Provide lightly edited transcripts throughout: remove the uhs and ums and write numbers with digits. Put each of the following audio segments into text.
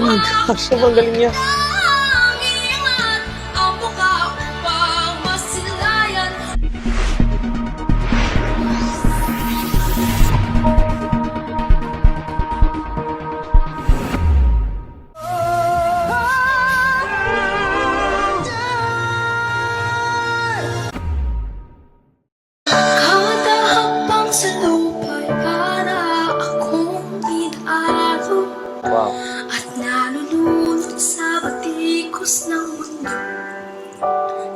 my gosh, sobrang galing niya. Kada hakbang sa lupa'y para akong inaaraw Wow. at nalulunod sa batikos ng mundo,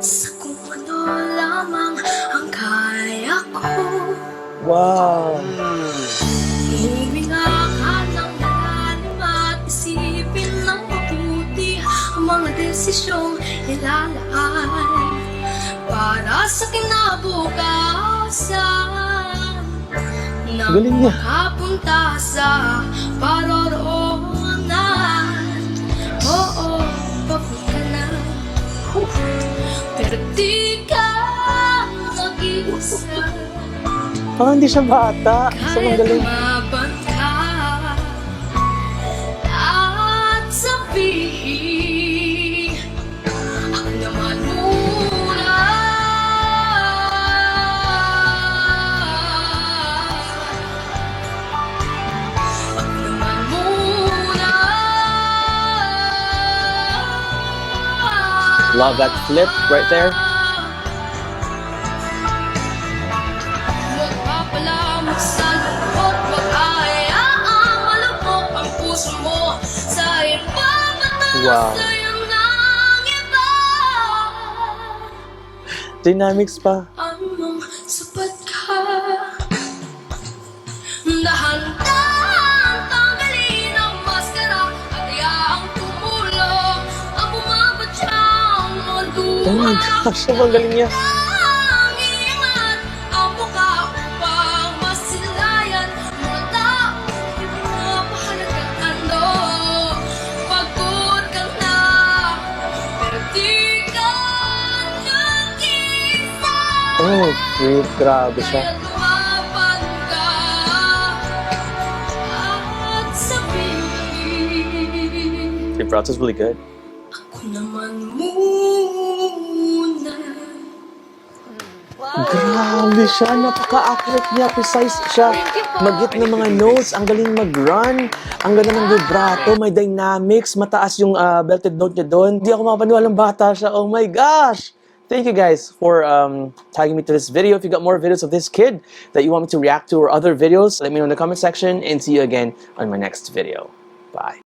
sa kung ano lamang ang kaya ko. Wow. Huminga ka ng malalim at isipin ng mabuti ang mga desisyong ilalaan para sa kinabukasan na Galing niya. makapunta sa paroroonan. Oo, papunta na, pero di ka nag-iisa. Parang hindi siya bata. Sobrang Kahit galing. lumaban ka at sabihin, ako naman muna. Ako naman muna. Love that flip right there. Magpapalamig sa loob, pag-ayaang malubog ang puso mo sa ibabatas Wow. sa'yo ng iba. Dynamics pa. Anong sapat ka? Dahan-dahan tanggalin ang maskara at hayaang tumulong ang bumabadyang mga Oh my luha. gosh, sobrang galing niya. Ang iingat ang mukha upang masilayan mga taong pinapahalagang ano. Pagod ka na, pero di ka nag-isa. Oh, sweet. Grabe siya. Kaya lumaban ka at sabihin, Vibrato is really good. ako naman muna. Grabe siya. Napaka-accurate niya. Precise siya. Mag-hit ng mga notes. Ang galing mag-run. Ang ganda ng vibrato. May dynamics. Mataas yung belted note niya doon. Hindi ako mapaniwalang bata siya. Oh my gosh! Thank you guys for tagging me to this video. If you got more videos of this kid that you want me to react to or other videos, let me know in the comment section and see you again on my next video. Bye.